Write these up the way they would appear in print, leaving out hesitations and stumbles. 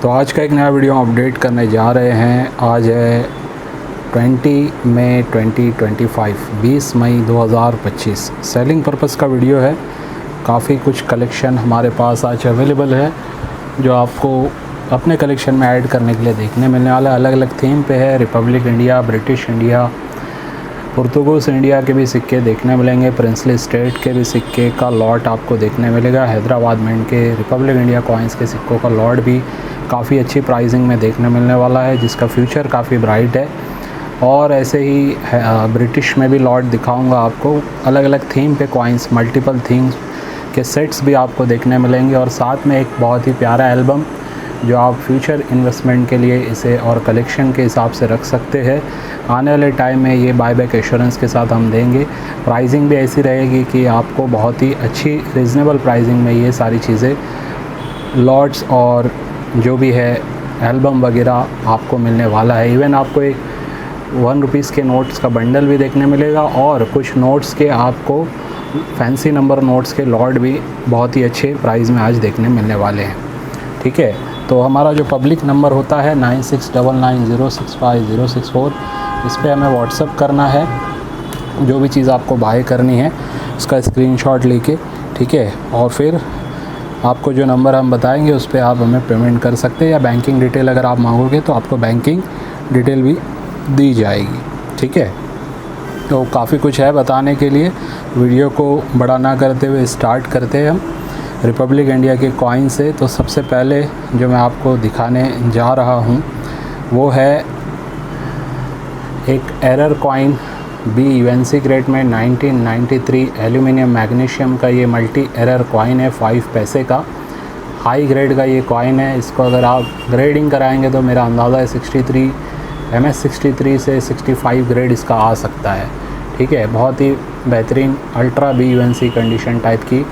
तो आज का एक नया वीडियो हम अपडेट करने जा रहे हैं। आज है 20 मई 2025, 20 मई 2025। सेलिंग पर्पस का वीडियो है। काफ़ी कुछ कलेक्शन हमारे पास आज अवेलेबल है जो आपको अपने कलेक्शन में ऐड करने के लिए देखने मिलने वाला है। अलग अलग थीम पे है। रिपब्लिक इंडिया, ब्रिटिश इंडिया, पुर्तगाल इंडिया के भी सिक्के देखने मिलेंगे। प्रिंसली स्टेट के भी सिक्के का लॉट आपको देखने मिलेगा। हैदराबाद मिंट के रिपब्लिक इंडिया कॉइन्स के सिक्कों का लॉट भी काफ़ी अच्छी प्राइसिंग में देखने मिलने वाला है, जिसका फ्यूचर काफ़ी ब्राइट है। और ऐसे ही ब्रिटिश में भी लॉट दिखाऊंगा आपको। अलग अलग थीम पे कॉइन्स, मल्टीपल थीम्स के सेट्स भी आपको देखने मिलेंगे। और साथ में एक बहुत ही प्यारा एल्बम जो आप फ्यूचर इन्वेस्टमेंट के लिए इसे और कलेक्शन के हिसाब से रख सकते हैं। आने वाले टाइम में ये बाय बैक एश्योरेंस के साथ हम देंगे। प्राइसिंग भी ऐसी रहेगी कि आपको बहुत ही अच्छी रीज़नेबल प्राइसिंग में ये सारी चीज़ें, लॉट्स और जो भी है एल्बम वगैरह आपको मिलने वाला है। इवन आपको एक 1 रुपीज़ के नोट्स का बंडल भी देखने मिलेगा और कुछ नोट्स के आपको फैंसी नंबर नोट्स के लॉट भी बहुत ही अच्छे प्राइस में आज देखने मिलने वाले हैं। ठीक है, तो हमारा जो पब्लिक नंबर होता है 9699065064, इस पर हमें व्हाट्सअप करना है जो भी चीज़ आपको बाय करनी है, उसका स्क्रीनशॉट लेके। ठीक है, और फिर आपको जो नंबर हम बताएंगे उस पर आप हमें पेमेंट कर सकते हैं, या बैंकिंग डिटेल अगर आप मांगोगे तो आपको बैंकिंग डिटेल भी दी जाएगी। ठीक है, तो काफ़ी कुछ है बताने के लिए। वीडियो को बड़ा ना करते हुए स्टार्ट करते हैं हम रिपब्लिक इंडिया के कॉइन से। तो सबसे पहले जो मैं आपको दिखाने जा रहा हूँ वो है एक एरर कॉइन BUNC ग्रेड में 1993 एल्यूमिनियम मैग्नीशियम का ये मल्टी एरर कॉइन है। 5 पैसे का हाई ग्रेड का ये कॉइन है। इसको अगर आप ग्रेडिंग कराएंगे तो मेरा अंदाज़ा है 63 MS63 से 65 ग्रेड इसका आ सकता है। ठीक है, बहुत ही बेहतरीन अल्ट्रा BUNC कंडीशन टाइप की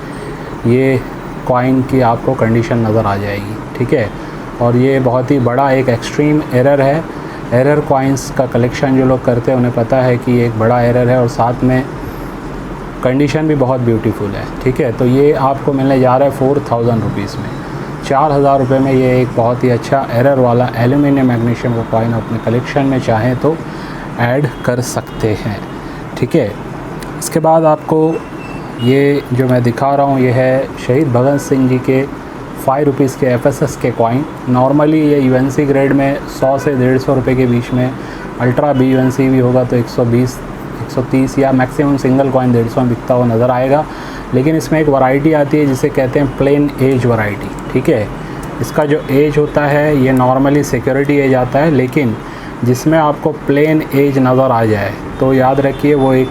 ये कॉइन की आपको कंडीशन नज़र आ जाएगी। ठीक है, और ये बहुत ही बड़ा एक एक्सट्रीम एरर है। एरर कॉइन्स का कलेक्शन जो लोग करते हैं उन्हें पता है कि ये एक बड़ा एरर है और साथ में कंडीशन भी बहुत ब्यूटीफुल है। ठीक है, तो ये आपको मिलने जा रहा है 4000 रुपीज़ में। 4000 रुपये में ये एक बहुत ही अच्छा एरर वाला एल्यूमिनियम मैग्नीशियम का कॉइन अपने कलेक्शन में चाहें तो ऐड कर सकते हैं। ठीक है, इसके बाद आपको ये जो मैं दिखा रहा हूँ ये है शहीद भगत सिंह जी के 5 रुपीज़ के FSS के कॉइन। नॉर्मली ये UNC ग्रेड में 100 से 150 रुपये के बीच में, अल्ट्रा BUNC भी होगा तो 120, 130 या मैक्सिमम सिंगल कॉइन 150 में बिकता हुआ नज़र आएगा। लेकिन इसमें एक वैरायटी आती है जिसे कहते हैं प्लेन एज वैरायटी। ठीक है, इसका जो एज होता है ये नॉर्मली सिक्योरिटी एज आता है, लेकिन जिसमें आपको प्लेन एज नज़र आ जाए तो याद रखिए वो एक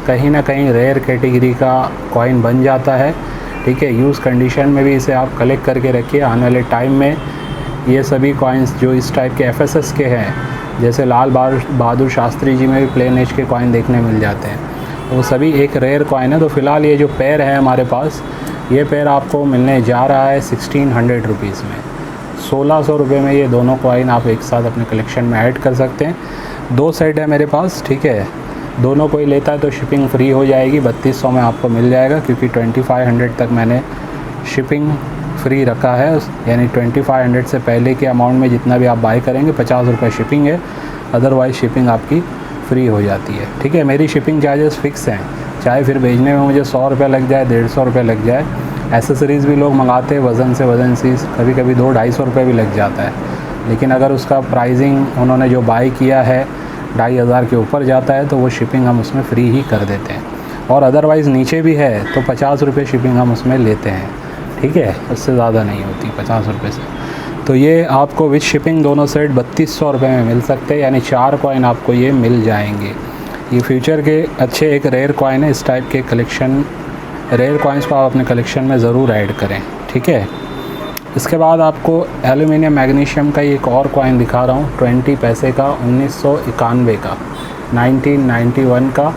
कहीं ना कहीं रेयर कैटेगरी का कॉइन बन जाता है। ठीक है, यूज़ कंडीशन में भी इसे आप कलेक्ट करके रखिए। आने वाले टाइम में ये सभी कॉइन्स जो इस टाइप के FSS के हैं, जैसे लाल बहादुर शास्त्री जी में भी प्लेन एज के कॉइन देखने मिल जाते हैं, वो सभी एक रेयर कॉइन है। तो फ़िलहाल ये जो पेयर है हमारे पास, ये पेयर आपको मिलने जा रहा है 1600 रुपीज़ में। 1600 रुपये में ये दोनों कॉइन आप एक साथ अपने कलेक्शन में ऐड कर सकते हैं। 2 सेट है मेरे पास। ठीक है, दोनों कोई लेता है तो शिपिंग फ्री हो जाएगी। 3200 में आपको मिल जाएगा, क्योंकि 2500 तक मैंने शिपिंग फ्री रखा है। यानी 2500 से पहले के अमाउंट में जितना भी आप बाय करेंगे 50 रुपये शिपिंग है, अदरवाइज़ शिपिंग आपकी फ्री हो जाती है। ठीक है, मेरी शिपिंग चार्जेस फ़िक्स हैं, चाहे फिर भेजने में मुझे 100 रुपये लग जाए, 150 रुपये लग जाए। एसेसरीज़ भी लोग मंगाते हैं वज़न से वज़न चीज़, कभी कभी 200-250 रुपये भी लग जाता है। लेकिन अगर उसका प्राइसिंग उन्होंने जो बाय किया है 2500 के ऊपर जाता है तो वो शिपिंग हम उसमें फ्री ही कर देते हैं। और अदरवाइज़ नीचे भी है तो 50 रुपये शिपिंग हम उसमें लेते हैं। ठीक है, उससे ज़्यादा नहीं होती 50 रुपये से। तो ये आपको विद शिपिंग दोनों सेट 3200 रुपये में मिल सकते हैं, यानी 4 कॉइन आपको ये मिल जाएंगे। ये फ्यूचर के अच्छे एक रेयर कॉइन है। इस टाइप के कलेक्शन रेयर कॉइन्स को आप अपने कलेक्शन में ज़रूर ऐड करें। ठीक है, इसके बाद आपको एल्यूमिनियम मैग्नीशियम का एक और कॉइन दिखा रहा हूँ 20 पैसे का, 1991 का, 1991 का।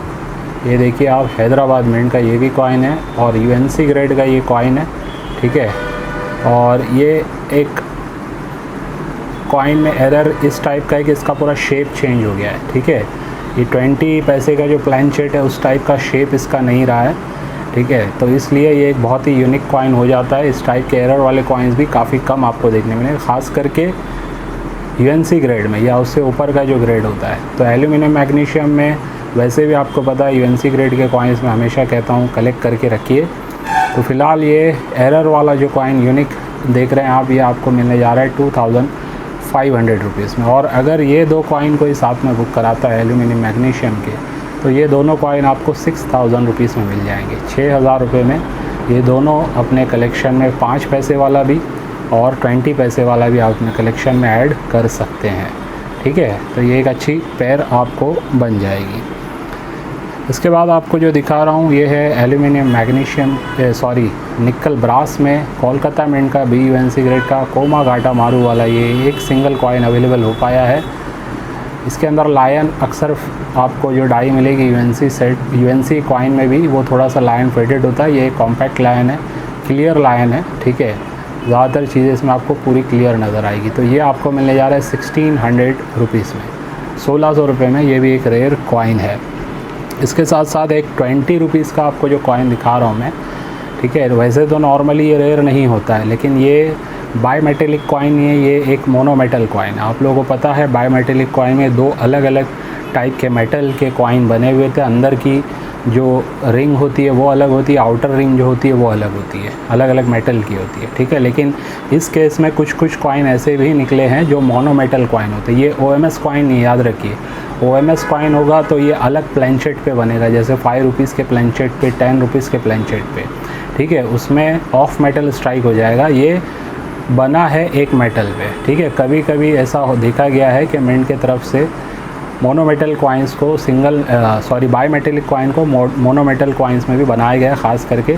ये देखिए आप, हैदराबाद मिंट का ये भी कॉइन है और UNC ग्रेड का ये कॉइन है। ठीक है, और ये एक कॉइन में एरर इस टाइप का है कि इसका पूरा शेप चेंज हो गया है। ठीक है, ये 20 पैसे का जो प्लान शेट है उस टाइप का शेप इसका नहीं रहा है। ठीक है। तो इसलिए ये एक बहुत ही यूनिक कॉइन हो जाता है। इस टाइप के एरर वाले कॉइन्स भी काफ़ी कम आपको देखने मिलेंगे, ख़ास करके यूएनसी ग्रेड में या उससे ऊपर का जो ग्रेड होता है। तो एल्यूमिनियम मैग्नीशियम में वैसे भी आपको पता है यूएनसी ग्रेड के कॉइन्स में हमेशा कहता हूँ कलेक्ट करके रखिए। तो फ़िलहाल ये एरर वाला जो कॉइन यूनिक देख रहे हैं आप, ये आपको मिलने जा रहा है 2500 रुपीज़ में। और अगर ये दो कॉइन कोई साथ में बुक कराता है एल्यूमिनियम मैग्नीशियम के, तो ये दोनों कॉइन आपको 6000 रुपीज़ में मिल जाएंगे। 6000 रुपये में ये दोनों अपने कलेक्शन में 5 पैसे वाला भी और 20 पैसे वाला भी आप अपने कलेक्शन में ऐड कर सकते हैं, ठीक है। तो ये एक अच्छी पेयर आपको बन जाएगी। इसके बाद आपको जो दिखा रहा हूँ ये है एल्यूमिनियम मैग्नीशियम निकल ब्रास में कोलकाता मिंट का BUNC ग्रेड का कोमा घाटा मारू वाला ये एक सिंगल कॉइन अवेलेबल हो पाया है। इसके अंदर लायन अक्सर आपको जो डाई मिलेगी UNC कॉइन में भी वो थोड़ा सा लायन फेडेड होता है। ये कॉम्पैक्ट लायन है, क्लियर लायन है, ठीक है। ज़्यादातर चीज़ें इसमें आपको पूरी क्लियर नज़र आएगी। तो ये आपको मिलने जा रहा है 1600 रुपीज़ में, 1600 रुपये में। ये भी एक रेयर कॉइन है। इसके साथ साथ एक 20 रुपीज़ का आपको जो कॉइन दिखा रहा हूँ मैं, ठीक है। वैसे तो नॉर्मली ये रेयर नहीं होता है, लेकिन ये बायमेटेलिक कॉइन है, ये एक मोनोमेटल कॉइन है। आप लोगों को पता है बायमेटेलिक कॉइन में दो अलग अलग टाइप के मेटल के कॉइन बने हुए थे। अंदर की जो रिंग होती है वो अलग होती है, आउटर रिंग जो होती है वो अलग होती है, अलग अलग मेटल की होती है, ठीक है। लेकिन इस केस में कुछ कुछ कॉइन ऐसे भी निकले हैं जो मोनोमेटल कॉइन होते हैं। ये OMS कॉइन नहीं, याद रखिए। OMS कॉइन होगा तो ये अलग प्लेनचेट पे बनेगा, जैसे 5 रुपीज़ के प्लेनचेट पे, 10 रुपीज़ के प्लेनचेट पे, ठीक है। उसमें ऑफ मेटल स्ट्राइक हो जाएगा। ये बना है एक मेटल पे, ठीक है। कभी कभी ऐसा देखा गया है कि मिंट की तरफ से मोनोमेटल कॉइन्स को बायमेटेलिक कॉइन को मोनोमेटल कॉइन्स में भी बनाया गया है, ख़ास करके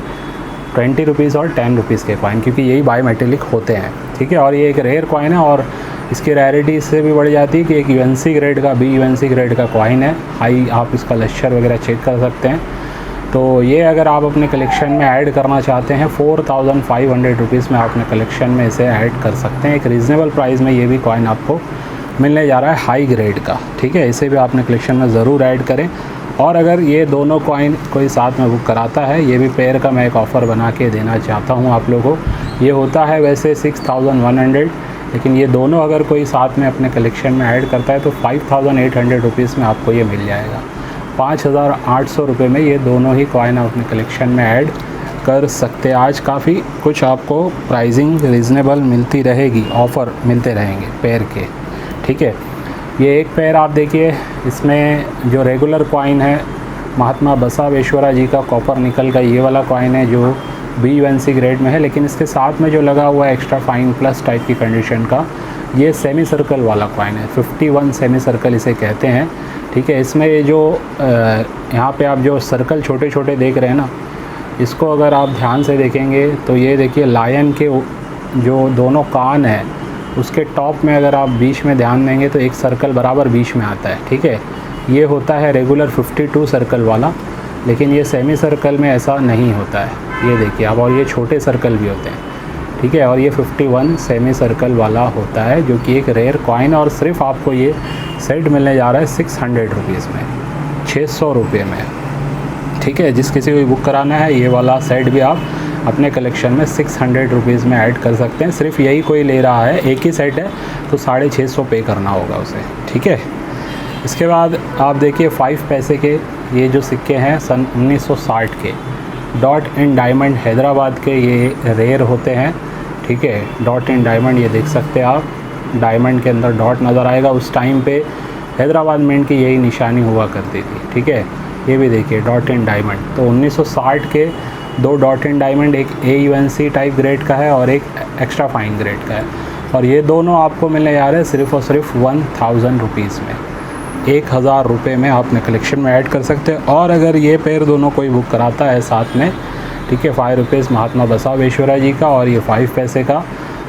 20 रुपीज़ और 10 रुपीज़ के कॉइन, क्योंकि यही बायमेटेलिक होते हैं, ठीक है। और ये एक रेयर कॉइन है और इसकी रेयरिटी इससे भी बढ़ जाती है कि एक UNC ग्रेड का BUNC ग्रेड का कॉइन है। हाई आप इसका लश्कर वगैरह चेक कर सकते हैं। तो ये अगर आप अपने कलेक्शन में ऐड करना चाहते हैं 4500 रुपीज़ में आप अपने कलेक्शन में इसे ऐड कर सकते हैं। एक रीज़नेबल प्राइस में ये भी कॉइन आपको मिलने जा रहा है हाई ग्रेड का, ठीक है। इसे भी आप अपने कलेक्शन में ज़रूर ऐड करें। और अगर ये दोनों कॉइन कोई साथ में बुक कराता है, ये भी पेयर का मैं एक ऑफ़र बना के देना चाहता हूँ आप लोगों को। ये होता है वैसे 6100, लेकिन ये दोनों अगर कोई साथ में अपने कलेक्शन में ऐड करता है तो 5800 रुपीज़ में आपको ये मिल जाएगा। 5800 रुपये में ये दोनों ही कॉइन आप अपने कलेक्शन में ऐड कर सकते हैं। आज काफ़ी कुछ आपको प्राइसिंग रीज़नेबल मिलती रहेगी, ऑफ़र मिलते रहेंगे पेयर के, ठीक है। ये एक पेयर आप देखिए, इसमें जो रेगुलर कॉइन है महात्मा बसवेश्वरा जी का कॉपर निकल का ये वाला कॉइन है जो BUNC ग्रेड में है, लेकिन इसके साथ में जो लगा हुआ है एक्स्ट्रा फाइन प्लस टाइप की कंडीशन का, ये सेमी सर्कल वाला कॉइन है। 51 सेमी सर्कल इसे कहते हैं, ठीक है। इसमें ये जो यहाँ पे आप जो सर्कल छोटे छोटे देख रहे हैं ना, इसको अगर आप ध्यान से देखेंगे तो ये देखिए लायन के जो दोनों कान हैं उसके टॉप में अगर आप बीच में ध्यान देंगे तो एक सर्कल बराबर बीच में आता है, ठीक है। ये होता है रेगुलर 52 सर्कल वाला, लेकिन ये सेमी सर्कल में ऐसा नहीं होता है, ये देखिए आप। और ये छोटे सर्कल भी होते हैं, ठीक है। और ये 51 सेमी सर्कल वाला होता है जो कि एक रेयर कॉइन, और सिर्फ आपको ये सेट मिलने जा रहा है 600 रुपीज़ में, 600 रुपये में, ठीक है। जिस किसी को भी बुक कराना है ये वाला सेट भी आप अपने कलेक्शन में 600 रुपीज़ में ऐड कर सकते हैं। सिर्फ यही कोई ले रहा है, एक ही सेट है तो 650 पे करना होगा उसे, ठीक है। इसके बाद आप देखिए 5 पैसे के ये जो सिक्के हैं सन 1960 के डॉट इन डायमंड हैदराबाद के, ये रेयर होते हैं, ठीक है। डॉट इन डायमंड ये देख सकते हैं आप, डायमंड के अंदर डॉट नज़र आएगा। उस टाइम पे हैदराबाद मिंट की यही निशानी हुआ करती थी, ठीक है। ये भी देखिए डॉट इन डायमंड। तो 1960 के 2 डॉट इन डायमंड, एक AUNC टाइप ग्रेड का है और एक एक्स्ट्रा फाइन ग्रेड का है, और ये दोनों आपको मिलने जा रहे हैं सिर्फ और सिर्फ 1000 रुपीज़ में, 1000 रुपये में आप अपने कलेक्शन में ऐड कर सकते हैं। और अगर ये पेयर दोनों कोई बुक कराता है साथ में, ठीक है, 5 रुपीज़ महात्मा बसवेश्वरा जी का और ये 5 पैसे का,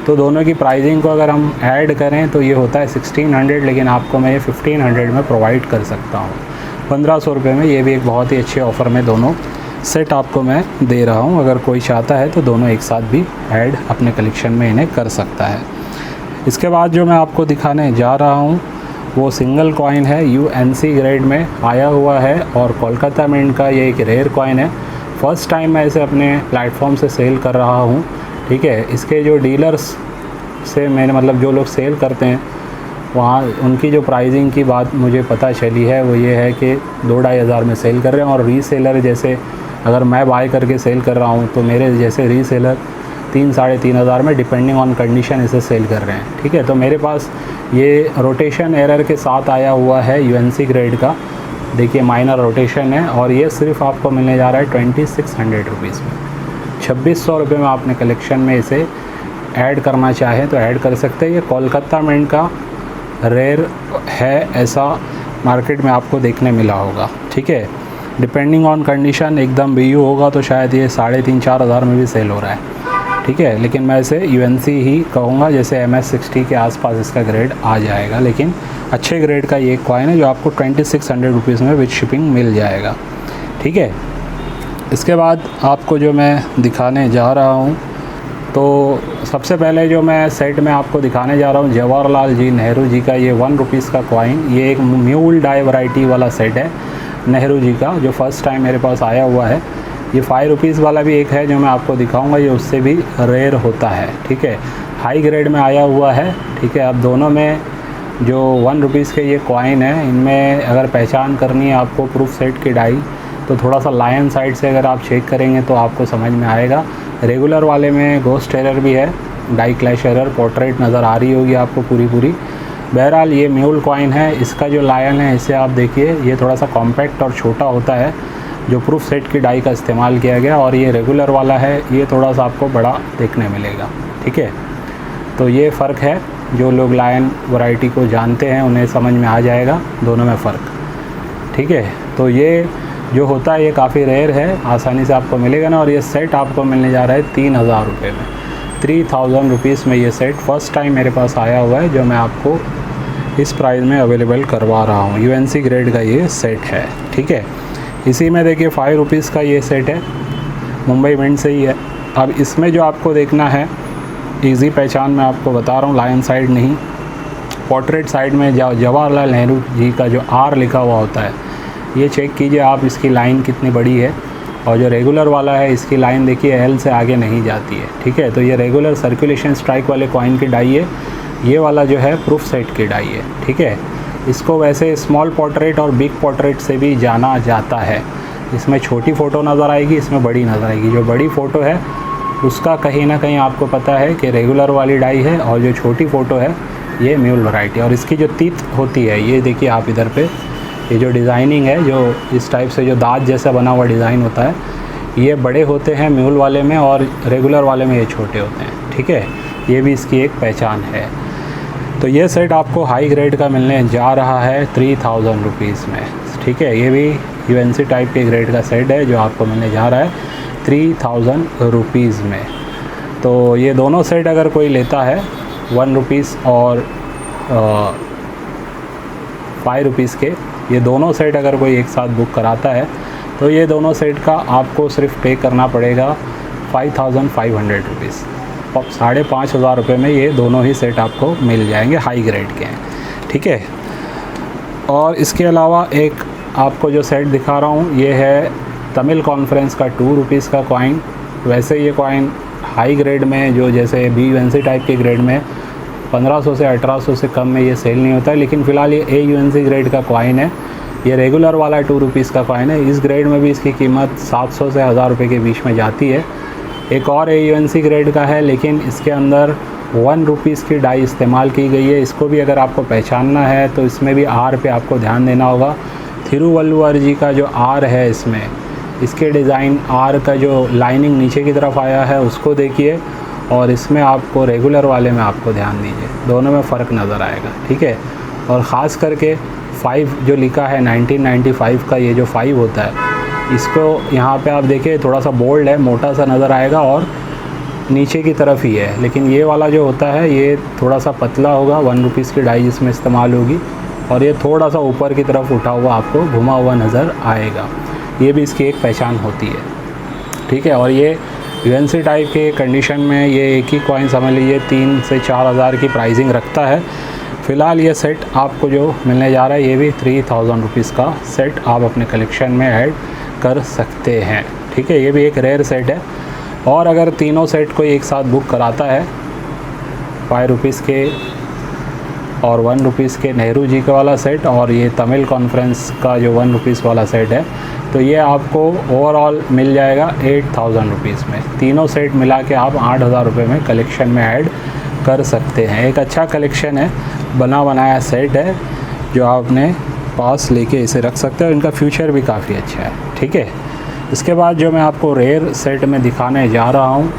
तो दोनों की प्राइसिंग को अगर हम ऐड करें तो ये होता है 1600, लेकिन आपको मैं ये 1500 में प्रोवाइड कर सकता हूँ, 1500 रुपये में। ये भी एक बहुत ही अच्छे ऑफ़र में दोनों सेट आपको मैं दे रहा हूँ। अगर कोई चाहता है तो दोनों एक साथ भी ऐड अपने कलेक्शन में इन्हें कर सकता है। इसके बाद जो मैं आपको दिखाने जा रहा हूँ वो सिंगल कॉइन है, UNC ग्रेड में आया हुआ है और कोलकाता मिंट का ये एक रेयर कॉइन है। फ़र्स्ट टाइम मैं इसे अपने प्लेटफॉर्म से सेल कर रहा हूँ, ठीक है। इसके जो डीलर्स से मैंने मतलब जो लोग सेल करते हैं वहाँ उनकी जो प्राइसिंग की बात मुझे पता चली है वो ये है कि 2-2.5 हज़ार में सेल कर रहे हैं, और रीसेलर जैसे अगर मैं बाय करके सेल कर रहा हूँ तो मेरे जैसे रीसेलर 3-3.5 हज़ार में डिपेंडिंग ऑन कंडीशन इसे सेल कर रहे हैं, ठीक है। तो मेरे पास ये रोटेशन एरर के साथ आया हुआ है यूएनसी ग्रेड का, देखिए माइनर रोटेशन है, और ये सिर्फ आपको मिलने जा रहा है 2600 रुपीज़ में। 2600 रुपये में आपने कलेक्शन में इसे ऐड करना चाहें तो ऐड कर सकते हैं। ये कोलकाता मिंट का रेयर है, ऐसा मार्केट में आपको देखने मिला होगा, ठीक है। डिपेंडिंग ऑन कंडीशन एकदम BU होगा तो शायद ये 3,500-4 हज़ार में भी सेल हो रहा है, ठीक है। लेकिन मैं इसे UNC ही कहूँगा, जैसे MS60 के आसपास इसका ग्रेड आ जाएगा, लेकिन अच्छे ग्रेड का ये कॉइन है जो आपको 2600 रुपीज़ में विद शिपिंग मिल जाएगा, ठीक है। इसके बाद आपको जो मैं दिखाने जा रहा हूँ, तो सबसे पहले जो मैं सेट में आपको दिखाने जा रहा हूँ जवाहरलाल जी नेहरू जी का ये 1 रुपीज़ का कॉइन। ये एक म्यूल डाई वैरायटी वाला सेट है नेहरू जी का, जो फर्स्ट टाइम मेरे पास आया हुआ है। ये 5 रुपीज़ वाला भी एक है जो मैं आपको दिखाऊंगा, ये उससे भी रेयर होता है, ठीक है। हाई ग्रेड में आया हुआ है, ठीक है। अब दोनों में जो 1 रुपीज़ के ये कॉइन है, इनमें अगर पहचान करनी है आपको प्रूफ सेट की डाई, तो थोड़ा सा लायन साइड से अगर आप चेक करेंगे तो आपको समझ में आएगा। रेगुलर वाले में घोस्ट एरर भी है, डाई क्लैश एरर, पोर्ट्रेट नज़र आ रही होगी आपको पूरी। बहरहाल ये म्यूल कॉइन है, इसका जो लायन है इसे आप देखिए, ये थोड़ा सा कॉम्पैक्ट और छोटा होता है जो प्रूफ सेट की डाई का इस्तेमाल किया गया, और ये रेगुलर वाला है, ये थोड़ा सा आपको बड़ा देखने मिलेगा, ठीक है। तो ये फ़र्क है, जो लोग लायन वैरायटी को जानते हैं उन्हें समझ में आ जाएगा दोनों में फ़र्क, ठीक है। तो ये जो होता है ये काफ़ी रेयर है, आसानी से आपको मिलेगा ना। और ये सेट आपको मिलने जा रहा है 3000 रुपये में, 3000 रुपीज़ में ये सेट फ़र्स्ट टाइम मेरे पास आया हुआ है, जो मैं आपको इस प्राइस में अवेलेबल करवा रहा हूँ। UNC ग्रेड का ये सेट है, ठीक है। इसी में देखिए 5 रुपीज़ का ये सेट है, मुंबई मिंट से ही है। अब इसमें जो आपको देखना है, ईज़ी पहचान मैं आपको बता रहा हूँ, लायन साइड नहीं, पोर्ट्रेट साइड में जवाहरलाल नेहरू जी का जो R लिखा हुआ होता है, ये चेक कीजिए आप, इसकी लाइन कितनी बड़ी है। और जो रेगुलर वाला है इसकी लाइन देखिए L से आगे नहीं जाती है, ठीक है। तो ये रेगुलर सर्कुलेशन स्ट्राइक वाले कॉइन की डाई है, ये वाला जो है प्रूफ सेट की डाई है, ठीक है। इसको वैसे स्मॉल पोर्ट्रेट और बिग पोर्ट्रेट से भी जाना जाता है। इसमें छोटी फ़ोटो नज़र आएगी, इसमें बड़ी नज़र आएगी। जो बड़ी फ़ोटो है उसका कहीं ना कहीं आपको पता है कि रेगुलर वाली डाई है, और जो छोटी फ़ोटो है ये म्यूल वैरायटी। और इसकी जो तीत होती है, ये देखिए आप इधर पे, ये जो डिज़ाइनिंग है, जो इस टाइप से जो दांत जैसा बना हुआ डिज़ाइन होता है, ये बड़े होते हैं म्यूल वाले में, और रेगुलर वाले में ये छोटे होते हैं, ठीक है। ये भी इसकी एक पहचान है। तो ये सेट आपको हाई ग्रेड का मिलने जा रहा है 3000 रुपीज़ में, ठीक है। ये भी UNC टाइप के ग्रेड का सेट है जो आपको मिलने जा रहा है 3000 रुपीज़ में। तो ये दोनों सेट अगर कोई लेता है 1 रुपीज़ और 5 रुपीज़ के, ये दोनों सेट अगर कोई एक साथ बुक कराता है तो ये दोनों सेट का आपको सिर्फ पे करना पड़ेगा 5500 रुपीज़। 5500 रुपये में ये दोनों ही सेट आपको मिल जाएंगे, हाई ग्रेड के हैं, ठीक है। और इसके अलावा एक आपको जो सेट दिखा रहा हूँ, ये है तमिल कॉन्फ्रेंस का 2 रुपीज़ का कॉइन। वैसे ये कॉइन हाई ग्रेड में, जो जैसे BUNC टाइप के ग्रेड में 1500 से 1800 से कम में ये सेल नहीं होता है, लेकिन फ़िलहाल ये AUNC ग्रेड का कॉइन है। ये रेगुलर वाला 2 रुपीज़ का कॉइन है। इस ग्रेड में भी इसकी कीमत 700 से 1000 रुपये के बीच में जाती है। एक और AUNC ग्रेड का है, लेकिन इसके अंदर 1 रुपीज़ की डाई इस्तेमाल की गई है। इसको भी अगर आपको पहचानना है तो इसमें भी R पे आपको ध्यान देना होगा। थिरुवल्लुवर जी का जो R है, इसमें इसके डिज़ाइन R का जो लाइनिंग नीचे की तरफ आया है उसको देखिए, और इसमें आपको रेगुलर वाले में आपको ध्यान दीजिए, दोनों में फ़र्क नज़र आएगा, ठीक है। और ख़ास करके 5 जो लिखा है 1995 का, ये जो 5 होता है, इसको यहाँ पे आप देखिए थोड़ा सा बोल्ड है, मोटा सा नज़र आएगा और नीचे की तरफ ही है। लेकिन ये वाला जो होता है ये थोड़ा सा पतला होगा, 1 रुपीज़ की डाई जिसमें इस्तेमाल होगी, और ये थोड़ा सा ऊपर की तरफ उठा हुआ आपको घुमा हुआ नज़र आएगा। ये भी इसकी एक पहचान होती है, ठीक है। और ये UNC टाइप के कंडीशन में ये एक ही कॉइन समझ लीजिए 3 से 4 हज़ार की प्राइसिंग रखता है। फ़िलहाल ये सेट आपको जो मिलने जा रहा है, ये भी 3000 रुपीज़ का सेट आप अपने कलेक्शन में ऐड कर सकते हैं, ठीक है, ये भी एक रेयर सेट है। और अगर तीनों सेट कोई एक साथ बुक कराता है, 5 रुपीज़ के और 1 रुपीज़ के नेहरू जी का वाला सेट और ये तमिल कॉन्फ्रेंस का जो 1 रुपीज़ वाला सेट है, तो ये आपको ओवरऑल मिल जाएगा 8000 रुपीज़ में। तीनों सेट मिला के आप 8000 रुपये में कलेक्शन में ऐड कर सकते हैं। एक अच्छा कलेक्शन है, बना बनाया सेट है जो आप अपने पास लेके इसे रख सकते हैं और इनका फ्यूचर भी काफ़ी अच्छा है। ठीक है, इसके बाद जो मैं आपको रेयर सेट में दिखाने जा रहा हूँ,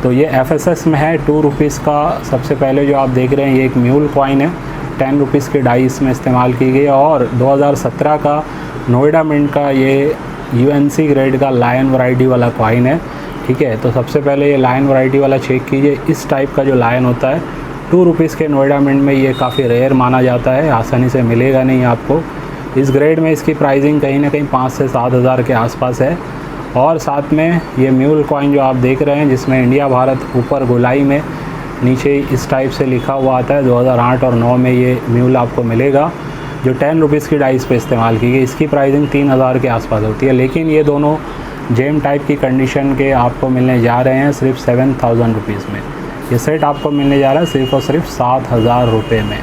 तो ये FSS में है 2 रुपीज़ का। सबसे पहले जो आप देख रहे हैं ये एक म्यूल कॉइन है, 10 रुपीज़ के डाई इसमें इस्तेमाल की गई और 2017 का नोएडा मिंट का ये UNC ग्रेड का लायन वैरायटी वाला कॉइन है। ठीक है, तो सबसे पहले ये लायन वैरायटी वाला चेक कीजिए। इस टाइप का जो लायन होता है 2 रुपीज़ के नोएडा मिंट में ये काफ़ी रेयर माना जाता है, आसानी से मिलेगा नहीं आपको। इस ग्रेड में इसकी प्राइसिंग कहीं ना कहीं 5 से 7 हज़ार के आसपास है। और साथ में ये म्यूल कॉइन जो आप देख रहे हैं जिसमें इंडिया भारत ऊपर गोलाई में, नीचे इस टाइप से लिखा हुआ आता है। 2008 और 9 में ये म्यूल आपको मिलेगा जो 10 रुपीज़ की डाइस पे इस्तेमाल की गई। इसकी प्राइसिंग 3000 के आसपास होती है, लेकिन ये दोनों जेम टाइप की कंडीशन के आपको मिलने जा रहे हैं सिर्फ 7000 रुपीज़ में। ये सेट आपको मिलने जा रहा है सिर्फ और सिर्फ 7000 रुपये में।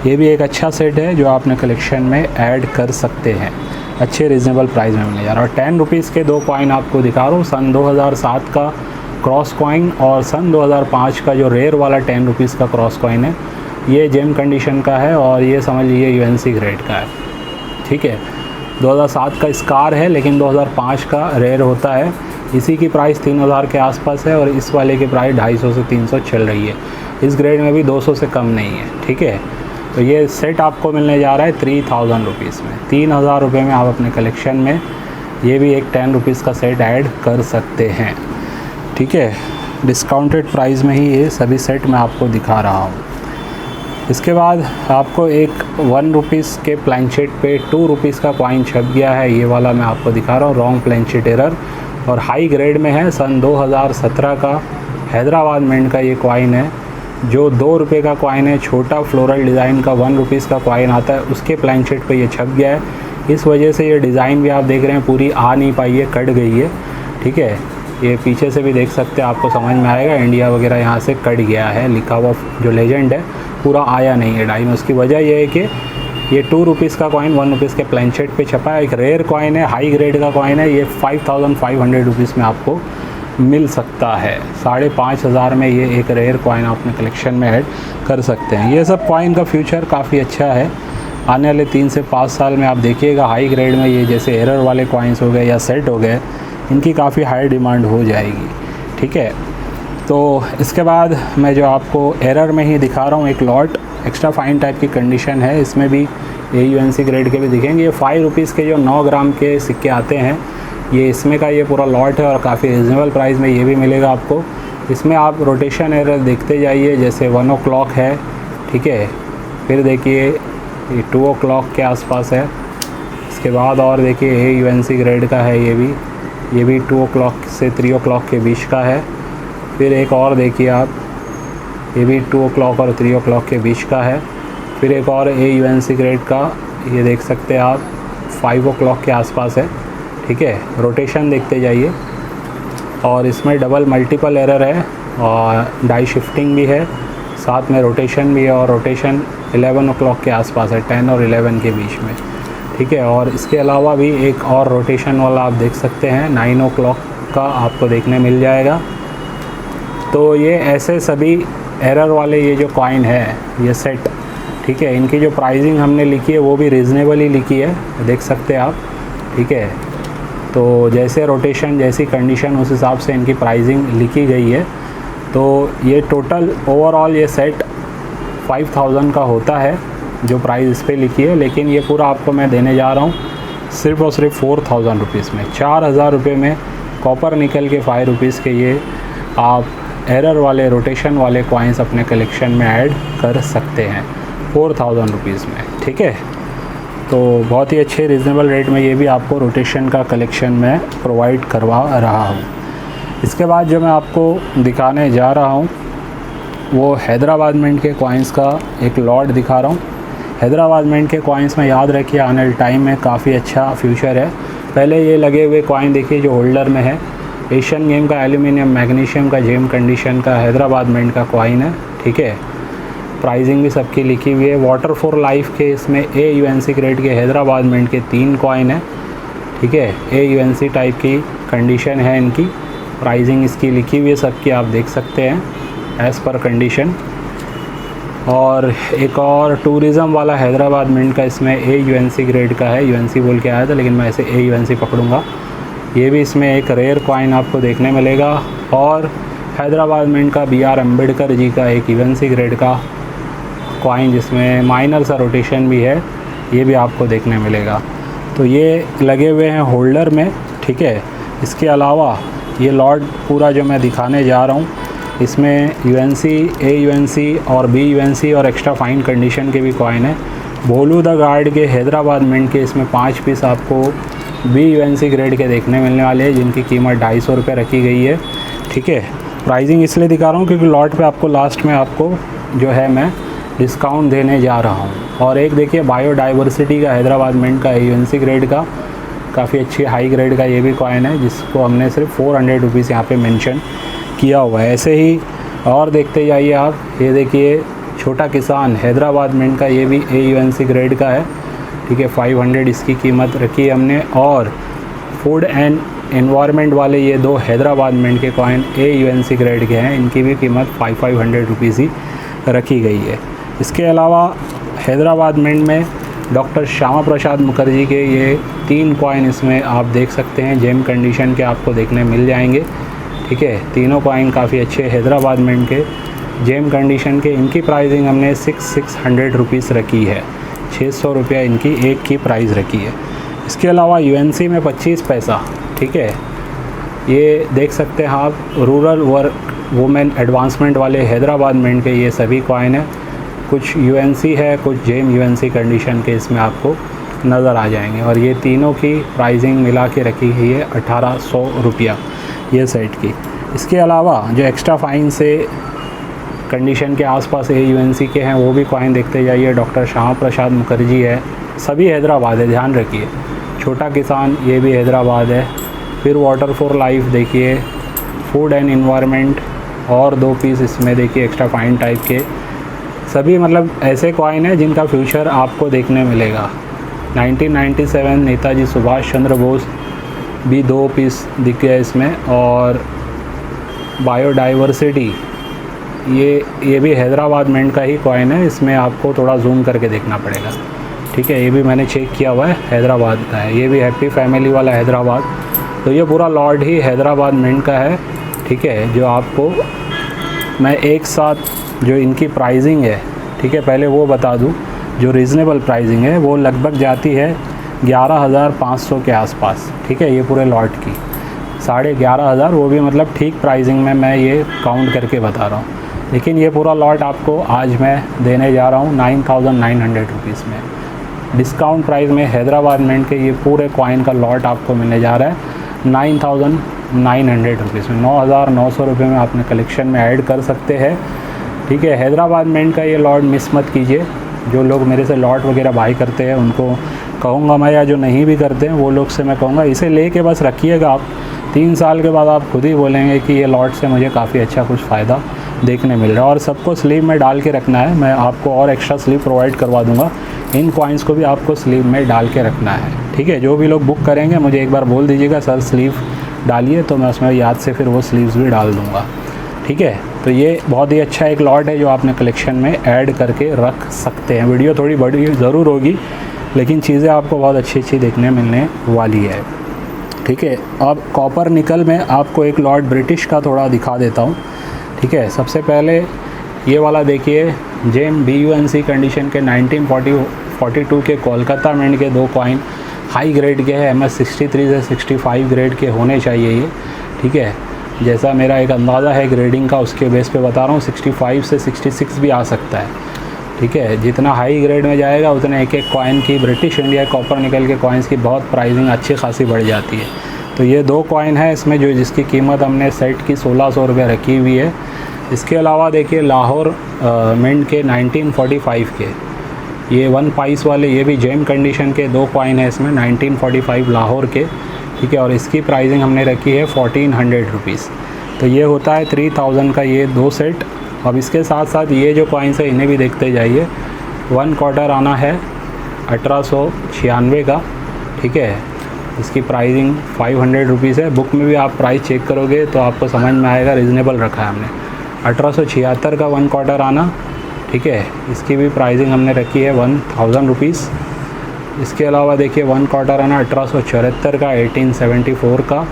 ये भी एक अच्छा सेट है जो आपने कलेक्शन में ऐड कर सकते हैं, अच्छे रिजनेबल प्राइस में मिलने जा रहा है। और 10 रुपीज़ के 2 कॉइन आपको दिखा रहा हूँ, सन 2007 का क्रॉस कॉइन और सन 2005 का जो रेयर वाला 10 रुपीज़ का क्रॉस कॉइन है। ये जेम कंडीशन का है और ये समझ लीजिए UNC ग्रेड का है। ठीक है, 2007 का स्कार है लेकिन 2005 का रेयर होता है। इसी की प्राइस 3000 के आसपास है और इस वाले की प्राइस 250 से 300 चल रही है। इस ग्रेड में भी 200 से कम नहीं है। ठीक है, तो ये सेट आपको मिलने जा रहा है 3000 रुपीज़ में। 3000 रुपये में आप अपने कलेक्शन में ये भी एक 10 रुपीज़ का सेट ऐड कर सकते हैं। ठीक है, डिस्काउंटेड प्राइस में ही ये सभी सेट मैं आपको दिखा रहा हूँ। इसके बाद आपको एक 1 रुपीज़ के प्लैंचेट पे 2 रुपीज़ का कॉइन छप गया है, ये वाला मैं आपको दिखा रहा हूँ। रॉन्ग प्लैंचेट एरर और हाई ग्रेड में है, सन 2017 का हैदराबाद मिंट का ये कॉइन है जो 2 रुपये का कॉइन है। छोटा फ्लोरल डिज़ाइन का 1 रुपीज़ का कॉइन आता है, उसके प्लैंचेट पे ये छप गया है। इस वजह से ये डिज़ाइन भी आप देख रहे हैं पूरी आ नहीं पाई है, कट गई है। ठीक है, ये पीछे से भी देख सकते हैं, आपको समझ में आएगा इंडिया वगैरह यहाँ से कट गया है, लिखा हुआ जो लेजेंड है पूरा आया नहीं है डाई में। उसकी वजह यह है कि ये 2 रुपीज़ का कॉइन 1 रुपीज़ के प्लैंचेट पे छपा है। एक रेयर कॉइन है, हाई ग्रेड का कॉइन है। ये 5500 रुपीज़ में आपको मिल सकता है। 5500 में ये एक रेयर कॉइन अपने कलेक्शन में ऐड कर सकते हैं। ये सब कॉइन का फ्यूचर काफ़ी अच्छा है, आने वाले 3 से 5 साल में आप देखिएगा हाई ग्रेड में ये जैसे एरर वाले कॉइन्स हो गए या सेट हो गए, इनकी काफ़ी हाई डिमांड हो जाएगी। ठीक है, तो इसके बाद मैं जो आपको एरर में ही दिखा रहा हूँ एक लॉट एक्स्ट्रा फाइन टाइप की कंडीशन है, इसमें भी ये UNC ग्रेड के भी दिखेंगे। ये 5 रुपीज़ के जो 9 ग्राम के सिक्के आते हैं, ये इसमें का ये पूरा लॉट है और काफ़ी रिजनेबल प्राइस में ये भी मिलेगा आपको। इसमें आप रोटेशन एरर देखते जाइए, जैसे 1 o'clock है। ठीक है, फिर देखिए ये 2 o'clock के आसपास है। इसके बाद और देखिए ये UNC ग्रेड का है, ये भी 2 o'clock से 3 o'clock के बीच का है। फिर एक और देखिए आप, ये भी 2 o'clock और 3 o'clock के बीच का है। फिर एक और UNC ग्रेड का, ये देख सकते हैं आप 5 o'clock के आसपास है। ठीक है, रोटेशन देखते जाइए। और इसमें डबल मल्टीपल एरर है और डाई शिफ्टिंग भी है, साथ में रोटेशन भी है और रोटेशन 11 o'clock के आसपास है, 10 और 11 के बीच में। ठीक है, और इसके अलावा भी एक और रोटेशन वाला आप देख सकते हैं 9 o'clock का आपको देखने मिल जाएगा। तो ये ऐसे सभी एरर वाले ये जो कॉइन है ये सेट, ठीक है, इनकी जो प्राइसिंग हमने लिखी है वो भी रीज़नेबल ही लिखी है, देख सकते हैं आप। ठीक है, तो जैसे रोटेशन जैसी कंडीशन उस हिसाब से इनकी प्राइसिंग लिखी गई है। तो ये टोटल ओवरऑल ये सेट 5000 का होता है जो प्राइस इस पर लिखी है, लेकिन ये पूरा आपको मैं देने जा रहा हूँ सिर्फ और सिर्फ 4000 रुपीज़ में। 4000 रुपये में कॉपर निकल के 5 रुपीज़ के ये आप एरर वाले रोटेशन वाले कॉइन्स अपने कलेक्शन में ऐड कर सकते हैं 4000 रुपीज़ में। ठीक है, तो बहुत ही अच्छे रीज़नेबल रेट में ये भी आपको रोटेशन का कलेक्शन में प्रोवाइड करवा रहा हूँ। इसके बाद जो मैं आपको दिखाने जा रहा हूँ वो हैदराबाद मिंट के कॉइन्स का एक लॉट दिखा रहा हूँ। हैदराबाद मिंट के कॉइन्स में याद रखिए आने वाले टाइम में काफ़ी अच्छा फ्यूचर है। पहले ये लगे हुए कॉइन देखिए जो होल्डर में है, एशियन गेम का एल्यूमिनियम मैग्नीशियम का जेम कंडीशन का हैदराबाद मिंट का कॉइन है, ठीक है। प्राइसिंग भी सबकी लिखी हुई है। वाटर फॉर लाइफ के इसमें AUNC ग्रेड के हैदराबाद मिंट के 3 कॉइन है, ठीक है। AUNC टाइप की कंडीशन है इनकी, प्राइसिंग इसकी लिखी हुई है सबकी, आप देख सकते हैं एज़ पर कंडीशन। और एक और टूरिज़म वाला हैदराबाद मिंट का इसमें AUNC ग्रेड का है, UNC बोल के आया था लेकिन मैं इसे AUNC पकड़ूंगा। ये भी इसमें एक रेयर कॉइन आपको देखने मिलेगा। और हैदराबाद मिंट का BR अम्बेडकर जी का एक UNC ग्रेड का कॉइन जिसमें माइनर सा रोटेशन भी है, ये भी आपको देखने मिलेगा। तो ये लगे हुए हैं होल्डर में, ठीक है। इसके अलावा ये लॉट पूरा जो मैं दिखाने जा रहा हूँ इसमें UNC, AUNC और BUNC और एक्स्ट्रा फाइन कंडीशन के भी कॉइन है। भोलू द गार्ड के हैदराबाद मिंट के इसमें 5 पीस आपको BUNC ग्रेड के देखने मिलने वाले हैं जिनकी कीमत 250 रुपये रखी गई है, ठीक है। प्राइसिंग इसलिए दिखा रहा हूँ क्योंकि लॉट पे आपको लास्ट में आपको जो है मैं डिस्काउंट देने जा रहा हूँ। और एक देखिए बायोडाइवर्सिटी का हैदराबाद मिंट का AUNC ग्रेड का काफ़ी अच्छी हाई ग्रेड का ये भी कॉइन है जिसको हमने सिर्फ 400 रुपीज़ यहाँ पे मेंशन किया हुआ है। ऐसे ही और देखते जाइए आप, ये देखिए छोटा किसान हैदराबाद मिंट का ये भी AUNC ग्रेड का है, ठीक है। 500 इसकी कीमत रखी है हमने। और फूड एंड एनवायरनमेंट वाले ये 2 हैदराबाद मिंट के कॉइन AUNC ग्रेड के हैं, इनकी भी कीमत 500 रुपीज़ ही रखी गई है। इसके अलावा हैदराबाद मिंट में डॉक्टर श्यामा प्रसाद मुखर्जी के ये 3 कॉइन इसमें आप देख सकते हैं, जेम कंडीशन के आपको देखने मिल जाएंगे, ठीक है। तीनों कॉइन काफ़ी अच्छे हैदराबाद मिंट के जेम कंडीशन के। इनकी प्राइसिंग हमने 600 रुपीज़ रखी है, 600 रुपया इनकी एक की प्राइस रखी है। इसके अलावा UNC में 25 पैसा, ठीक है। ये देख सकते हैं आप, रूरल वर्क वुमेन एडवांसमेंट वाले हैदराबाद मिंट के ये सभी कॉइन है। कुछ UNC है, कुछ जेम UNC कंडीशन के इसमें आपको नज़र आ जाएंगे। और ये तीनों की प्राइसिंग मिला के रखी गई है 1800 रुपया ये सेट की। इसके अलावा जो एक्स्ट्रा फाइन से कंडीशन के आसपास AUNC के हैं वो भी कॉइन देखते जाइए। डॉक्टर श्यामा प्रसाद मुखर्जी है, सभी हैदराबाद है, ध्यान रखिए। छोटा किसान ये भी हैदराबाद है। फिर वाटर फॉर लाइफ देखिए, फूड एंड एनवायरनमेंट और 2 पीस इसमें देखिए एक्स्ट्रा फाइन टाइप के, सभी मतलब ऐसे कॉइन है जिनका फ्यूचर आपको देखने मिलेगा। 1997 नेताजी सुभाष चंद्र बोस भी 2 पीस दिख गए इसमें। और बायोडाइवर्सिटी ये भी हैदराबाद मिंट का ही कॉइन है, इसमें आपको थोड़ा जूम करके देखना पड़ेगा, ठीक है। ये भी मैंने चेक किया हुआ है, हैदराबाद का है। ये भी हैप्पी फैमिली वाला हैदराबाद। तो ये पूरा लॉट ही हैदराबाद मिंट का है, ठीक है। जो आपको मैं एक साथ जो इनकी प्राइसिंग है, ठीक है, पहले वो बता दूं। जो रीज़नेबल प्राइसिंग है वो लगभग जाती है 11,500 के आसपास, ठीक है। ये पूरे लॉट की 11,500, वो भी मतलब ठीक प्राइसिंग में मैं ये काउंट करके बता रहा हूँ। लेकिन ये पूरा लॉट आपको आज मैं देने जा रहा हूँ 9,900 रुपीज़ में। डिस्काउंट प्राइस में हैदराबाद मिंट के ये पूरे कॉइन का लॉट आपको मिलने जा रहा है 9,900 रुपीज़ में। 9,900 रुपये में आपने कलेक्शन में ऐड कर सकते हैं, ठीक है। हैदराबाद मिंट का ये लॉट मिस मत कीजिए। जो लोग मेरे से लॉट वगैरह बाई करते हैं उनको कहूँगा मैं, या जो नहीं भी करते हैं वो लोग से मैं कहूँगा इसे लेके बस रखिएगा आप। 3 साल के बाद आप खुद ही बोलेंगे कि ये लॉट से मुझे काफ़ी अच्छा कुछ फ़ायदा देखने मिल रहा है। और सबको स्लीव में डाल के रखना है, मैं आपको और एक्स्ट्रा स्लीव प्रोवाइड करवा दूँगा। इन कॉइन्स को भी आपको स्लीव में डाल के रखना है, ठीक है। जो भी लोग बुक करेंगे मुझे एक बार बोल दीजिएगा सर स्लीव डालिए, तो मैं उसमें याद से फिर वो स्लीव्स भी डाल दूँगा, ठीक है। तो ये बहुत ही अच्छा एक लॉट है जो आपने कलेक्शन में ऐड करके रख सकते हैं। वीडियो थोड़ी बड़ी ज़रूर होगी लेकिन चीज़ें आपको बहुत अच्छी देखने मिलने वाली है, ठीक है। अब कॉपर निकल में आपको एक लॉट ब्रिटिश का थोड़ा दिखा देता हूँ, ठीक है। सबसे पहले ये वाला देखिए, जेम BUNC कंडीशन के 1942 के कोलकाता मिंट के 2 कॉइन हाई ग्रेड के हैं। MS 63 से 65 ग्रेड के होने चाहिए ये, ठीक है। जैसा मेरा एक अंदाज़ा है ग्रेडिंग का उसके बेस पे बता रहा हूँ, 65 से 66 भी आ सकता है, ठीक है। जितना हाई ग्रेड में जाएगा उतना एक कॉइन की, ब्रिटिश इंडिया कॉपर निकल के कॉइन्स की बहुत प्राइसिंग अच्छी खासी बढ़ जाती है। तो ये 2 कॉइन है इसमें जो जिसकी कीमत हमने सेट की 1600 रुपये रखी हुई है। इसके अलावा देखिए लाहौर मिंट के 1945 के ये 1 पाइस वाले ये भी जेम कंडीशन के 2 कॉइन है इसमें 1945 लाहौर के, ठीक है। और इसकी प्राइसिंग हमने रखी है 1400 रुपीज़। तो ये होता है 3000 का ये 2 सेट। अब इसके साथ साथ ये जो कॉइन्स है इन्हें भी देखते जाइए। 1 क्वार्टर आना है 1896 का, ठीक है। इसकी प्राइसिंग 500 रुपीज़ है। बुक में भी आप प्राइस चेक करोगे तो आपको समझ में आएगा, रिजनेबल रखा है हमने। 1876 का 1 क्वार्टर आना, ठीक है। इसकी भी प्राइसिंग हमने रखी है 1000 रुपीज़। इसके अलावा देखिए 1 क्वार्टर आना 1874 का 1874 का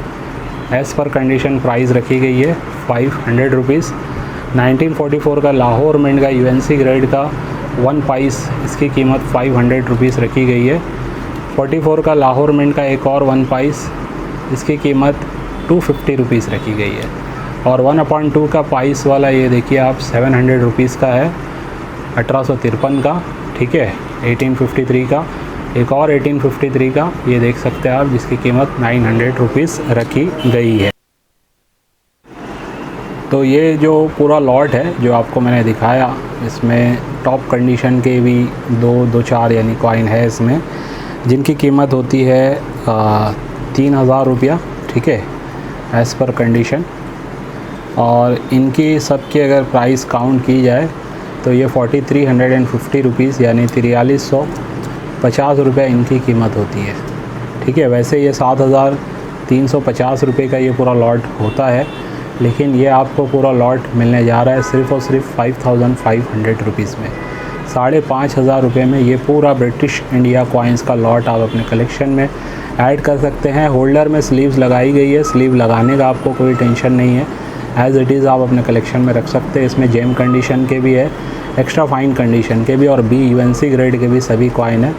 एज़ पर कंडीशन प्राइस रखी गई है 500 रुपीज़। 1944 का लाहौर मिंट का यूएनसी ग्रेड का 1 पाइस, इसकी कीमत 500 रुपीज़ रखी गई है। 44 का लाहौर मिंट का एक और 1 पाइस, इसकी कीमत 250 रुपीज़ रखी गई है। और 1/2 का पाइस वाला ये देखिए आप 700 रुपीज़ का है 1853 का, ठीक है। 1853 का एक और 1853 का ये देख सकते हैं आप, जिसकी कीमत 900 रुपीज़ रखी गई है। तो ये जो पूरा लॉट है जो आपको मैंने दिखाया, इसमें टॉप कंडीशन के भी 2-4 यानी कॉइन है इसमें, जिनकी कीमत होती है 3000 रुपया, ठीक है, एज़ पर कंडीशन। और इनकी सबकी अगर प्राइस काउंट की जाए तो ये 4350 रुपीज़ यानी 4350 रुपये इनकी कीमत होती है, ठीक है। वैसे ये 7350 रुपये का ये पूरा लॉट होता है, लेकिन ये आपको पूरा लॉट मिलने जा रहा है सिर्फ़ और सिर्फ 5500 रुपीज़ में। 5500 रुपये में ये पूरा ब्रिटिश इंडिया कॉइन्स का लॉट आप अपने कलेक्शन में ऐड कर सकते हैं। होल्डर में स्लीव्स लगाई गई है, स्लीव लगाने का आपको कोई टेंशन नहीं है, एज़ इट इज़ आप अपने कलेक्शन में रख सकते हैं। इसमें जेम कंडीशन के भी है, एक्स्ट्रा फाइन कंडीशन के भी और बी यूएनसी ग्रेड के भी सभी कॉइन है।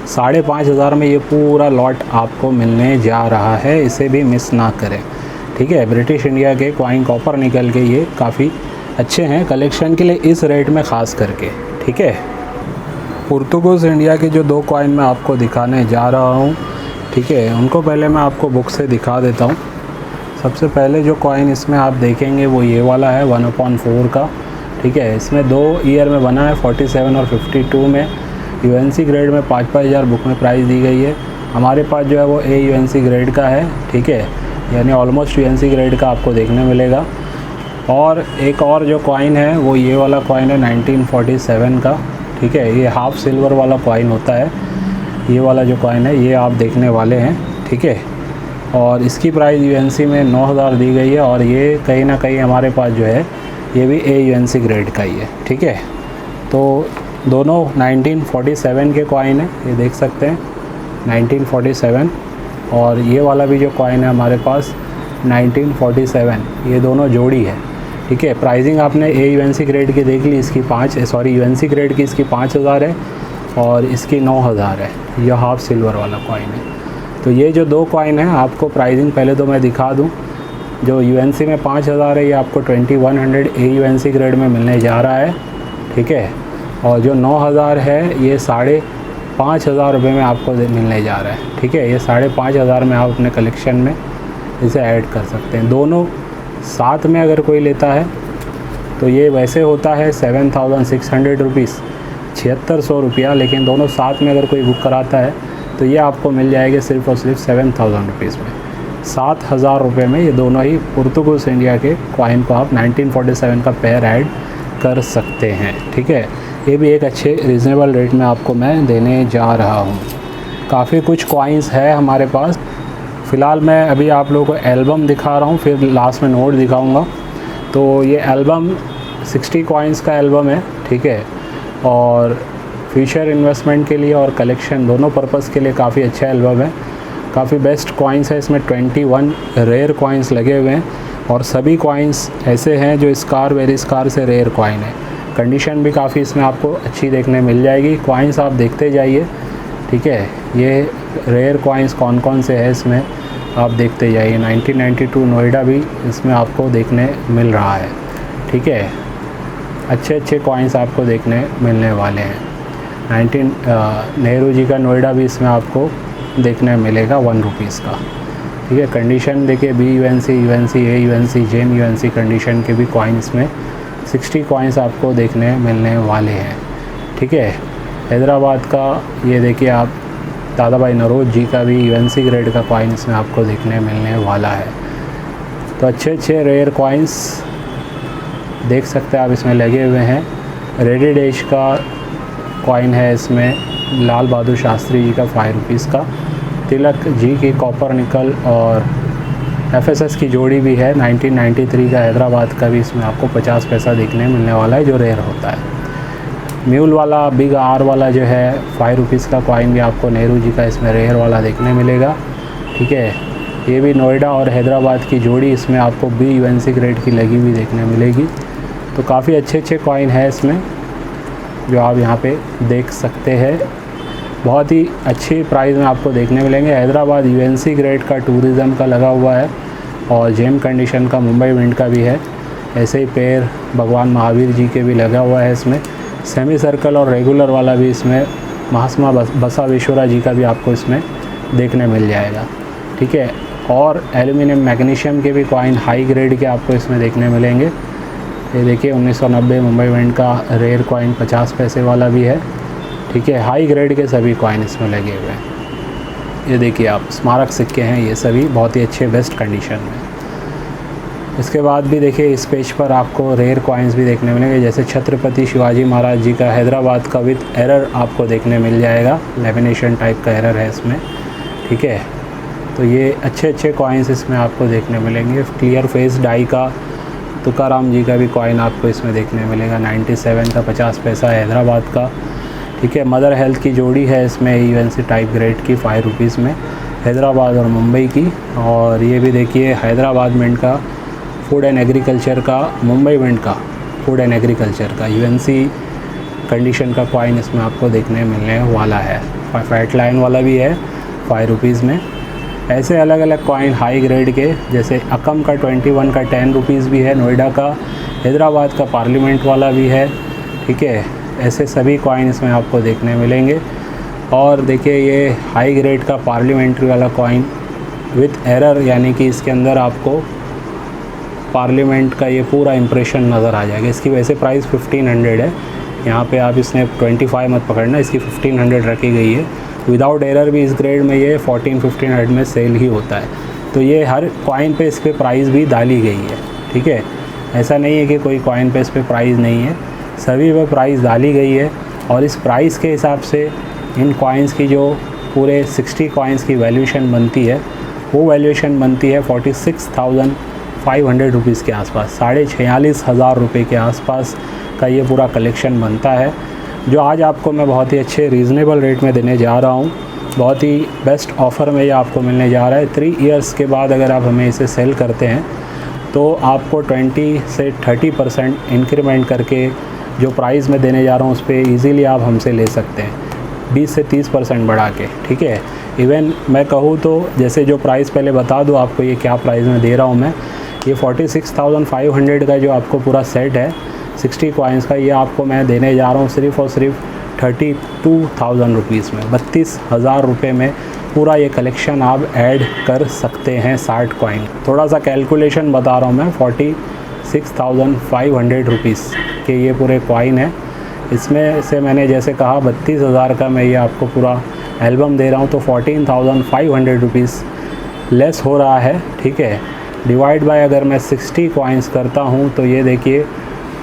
5500 में ये पूरा लॉट आपको मिलने जा रहा है, इसे भी मिस ना करें, ठीक है। ब्रिटिश इंडिया के कॉइन कॉपर निकल के ये काफ़ी अच्छे हैं कलेक्शन के लिए इस रेट में ख़ास करके, ठीक है। पुर्तगाल इंडिया के जो 2 कॉइन मैं आपको दिखाने जा रहा हूँ, ठीक है, उनको पहले मैं आपको बुक से दिखा देता हूँ। सबसे पहले जो कॉइन इसमें आप देखेंगे वो ये वाला है 1/4 का, ठीक है। इसमें 2 ईयर में बना है 47 और 52 में। यूएनसी ग्रेड में 5,000 बुक में प्राइस दी गई है। हमारे पास जो है वो ए यूएनसी ग्रेड का है, ठीक है, यानी ऑलमोस्ट यूएनसी ग्रेड का आपको देखने मिलेगा। और एक और जो कॉइन है वो ये वाला कॉइन है 1947 का, ठीक है। ये हाफ सिल्वर वाला कॉइन होता है, ये वाला जो कॉइन है ये आप देखने वाले हैं, ठीक है। और इसकी प्राइस यूएनसी में 9000 दी गई है और ये कहीं ना कहीं हमारे पास जो है ये भी ए यूएनसी ग्रेड का ही है, ठीक है। तो दोनों 1947 के कॉइन है, ये देख सकते हैं 1947। और ये वाला भी जो कॉइन है हमारे पास 1947, ये दोनों जोड़ी है, ठीक है। प्राइसिंग आपने ए यूएनसी ग्रेड की देख ली, इसकी यूएनसी ग्रेड की इसकी 5000 है और इसकी 9000 है, यह हाफ सिल्वर वाला कॉइन है। तो ये जो 2 कॉइन है आपको प्राइसिंग पहले तो मैं दिखा दूं। जो यूएनसी में 5000 है ये आपको 2100 ए यूएनसी ग्रेड में मिलने जा रहा है, ठीक है। और जो 9000 है ये 5500 रुपये में आपको मिलने जा रहा है, ठीक है। ये 5500 में आप अपने कलेक्शन में इसे ऐड कर सकते हैं। दोनों साथ में अगर कोई लेता है तो ये वैसे होता है 7600 रुपीज़, 7600 रुपया, लेकिन दोनों साथ में अगर कोई बुक कराता है तो ये आपको मिल जाएगा सिर्फ़ और सिर्फ 7000 रुपीज़ में। 7000 रुपये में ये दोनों ही पुर्तगाल इंडिया के कॉइन को आप 1947 का पेयर ऐड कर सकते हैं, ठीक है। ये भी एक अच्छे रीज़नेबल रेट में आपको मैं देने जा रहा हूँ। काफ़ी कुछ कॉइन्स है हमारे पास। फ़िलहाल मैं अभी आप लोगों को एल्बम दिखा रहा हूँ, फिर लास्ट में नोट दिखाऊँगा। तो ये एल्बम 60 कॉइन्स का एल्बम है, ठीक है। और फ्यूचर इन्वेस्टमेंट के लिए और कलेक्शन दोनों पर्पज़ के लिए काफ़ी अच्छा एल्बम है। काफ़ी बेस्ट कॉइन्स है इसमें, 21 रेयर कॉइन्स लगे हुए हैं और सभी कॉइन्स ऐसे हैं जो स्कार वेरी स्कार से रेयर कॉइन है। कंडीशन भी काफ़ी इसमें आपको अच्छी देखने मिल जाएगी। कॉइन्स आप देखते जाइए, ठीक है। ये रेयर कॉइन्स कौन कौन से हैं इसमें आप देखते जाइए। 1992 नोएडा भी इसमें आपको देखने मिल रहा है, ठीक है। अच्छे अच्छे कॉइन्स आपको देखने मिलने वाले हैं। नेहरू जी का नोएडा भी इसमें आपको देखने मिलेगा 1 रुपीज़ का, ठीक है। कंडीशन देखिए बी यूएनसी, ए यूएनसी, जेम यूएनसी कंडीशन के भी कॉइन्स में 60 कॉइन्स आपको देखने मिलने वाले हैं, ठीक है। हैदराबाद का ये देखिए आप, दादा भाई नौरोज जी का भी यूएनसी ग्रेड का कॉइन इसमें आपको देखने मिलने वाला है। तो अच्छे रेयर कॉइन्स देख सकते हैं आप इसमें लगे हुए हैं। रेडी डेश का कॉइन है इसमें, लाल बहादुर शास्त्री जी का 5 रुपीज़ का, तिलक जी की कॉपर निकल और एफएसएस की जोड़ी भी है 1993 का हैदराबाद का भी इसमें आपको 50 पैसा देखने मिलने वाला है जो रेयर होता है। म्यूल वाला बिग आर वाला जो है 5 रुपीज़ का कॉइन भी आपको नेहरू जी का इसमें रेयर वाला देखने मिलेगा। ठीक है, ये भी नोएडा और हैदराबाद की जोड़ी इसमें आपको बी यूएनसी ग्रेड की लगी हुई देखने मिलेगी। तो काफ़ी अच्छे कॉइन है इसमें जो आप यहाँ पे देख सकते हैं, बहुत ही अच्छी प्राइस में आपको देखने मिलेंगे। हैदराबाद यूएनसी ग्रेड का टूरिज़्म का लगा हुआ है और जेम कंडीशन का मुंबई मिंट का भी है। ऐसे ही पेड़ भगवान महावीर जी के भी लगा हुआ है इसमें। सेमी सर्कल और रेगुलर वाला भी इसमें महात्मा बसवेश्वरा जी का भी आपको इसमें देखने मिल जाएगा। ठीक है, और एल्यूमिनियम मैग्नीशियम के भी कॉइन हाई ग्रेड के आपको इसमें देखने मिलेंगे। ये देखिए 1990 मुंबई मिंट का रेयर कॉइन 50 पैसे वाला भी है। ठीक है, हाई ग्रेड के सभी कॉइन इसमें लगे हुए हैं। ये देखिए आप, स्मारक सिक्के हैं ये सभी, बहुत ही अच्छे बेस्ट कंडीशन में। इसके बाद भी देखिए इस पेज पर आपको रेयर कॉइन्स भी देखने मिलेंगे, जैसे छत्रपति शिवाजी महाराज जी का हैदराबाद का विद एरर आपको देखने मिल जाएगा। लेमिनेशन टाइप का एरर है इसमें। ठीक है, तो ये अच्छे कॉइन्स इसमें आपको देखने मिलेंगे। क्लियर फेस डाई का तुकाराम जी का भी कॉइन आपको इसमें देखने मिलेगा 97 का 50 पैसा है हैदराबाद का। ठीक है, मदर हेल्थ की जोड़ी है इसमें यूएनसी टाइप ग्रेड की 5 रुपीज़ में, हैदराबाद और मुंबई की। और ये भी देखिए हैदराबाद मिंट का फूड एंड एग्रीकल्चर का, मुंबई मिंट का फूड एंड एग्रीकल्चर का यूएनसी कंडीशन का कॉइन इसमें आपको देखने मिलने वाला है। फैट लाइन वाला भी है 5 रुपीज़ में। ऐसे अलग अलग कॉइन हाई ग्रेड के, जैसे अकम का 21 का 10 रुपीज़ भी है, नोएडा का, हैदराबाद का पार्लियामेंट वाला भी है। ठीक है, ऐसे सभी कॉइन इसमें आपको देखने मिलेंगे। और देखिए ये हाई ग्रेड का पार्लियामेंट्री वाला कॉइन विथ एरर, यानी कि इसके अंदर आपको पार्लियामेंट का ये पूरा इम्प्रेशन नज़र आ जाएगा। इसकी वैसे प्राइस 1500 है, यहाँ पे आप इसने 25 मत पकड़ना, इसकी 1500 रखी गई है। विदाउट एरर भी इस ग्रेड में ये 14-1500 में सेल ही होता है। तो ये हर कॉइन पे इस पर प्राइस भी डाली गई है। ठीक है, ऐसा नहीं है कि कोई कॉइन पे इस पर प्राइस नहीं है, सभी पे प्राइस डाली गई है। और इस प्राइस के हिसाब से इन कॉइन्स की जो पूरे 60 कॉइन्स की वैल्यूएशन बनती है, वो वैल्यूएशन बनती है 46,500 रुपीज़ के आसपास, 46,500 रुपये के आसपास का ये पूरा कलेक्शन बनता है, जो आज आपको मैं बहुत ही अच्छे रीज़नेबल रेट में देने जा रहा हूँ। बहुत ही बेस्ट ऑफ़र में ये आपको मिलने जा रहा है। 3 इयर्स के बाद अगर आप हमें इसे सेल करते हैं तो आपको 20 से 30% इंक्रीमेंट करके जो प्राइस मैं देने जा रहा हूँ उस पर ईज़िली आप हमसे ले सकते हैं, 20 से 30% बढ़ा के। ठीक है, इवन मैं कहूँ तो जैसे जो प्राइस पहले बता दूँ आपको ये क्या प्राइस में दे रहा हूँ मैं, ये 46,500 का जो आपको पूरा सेट है 60 कॉइन्स का, ये आपको मैं देने जा रहा हूँ सिर्फ़ और सिर्फ 32,000 रुपीज़ में, 32,000 रुपये में पूरा ये कलेक्शन आप ऐड कर सकते हैं 60 कॉइन। थोड़ा सा कैलकुलेशन बता रहा हूँ मैं, 46,500 रुपीज़ के ये पूरे कॉइन है। इसमें से मैंने जैसे कहा 32,000 का मैं ये आपको पूरा एल्बम दे रहा हूँ, तो 14,500 रुपीज़ लेस हो रहा है। ठीक है, डिवाइड बाय अगर मैं 60 कॉइन्स करता हूँ तो ये देखिए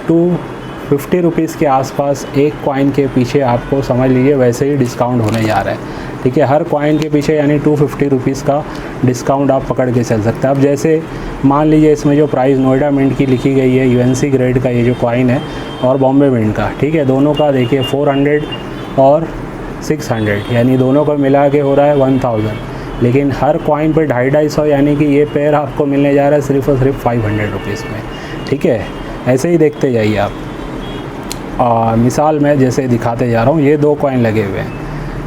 250 रुपीज़ के आसपास एक कॉइन के पीछे आपको समझ लीजिए वैसे ही डिस्काउंट होने जा रहा है। ठीक है, हर कॉइन के पीछे यानी 250 रुपीज़ का डिस्काउंट आप पकड़ के चल सकते हैं। अब जैसे मान लीजिए इसमें जो प्राइस नोएडा मिंट की लिखी गई है यूएनसी ग्रेड का ये जो कॉइन है और बॉम्बे मिंट का, ठीक है, दोनों का देखिए 400 और 600 यानी दोनों का मिला के हो रहा है 1000, लेकिन हर कॉइन पे 250 यानी कि ये पेयर आपको मिलने जा रहा है सिर्फ और सिर्फ 500 रुपीज़ में। ठीक है, ऐसे ही देखते जाइए आप। मिसाल मैं जैसे दिखाते जा रहा हूँ, ये 2 कॉइन लगे हुए हैं।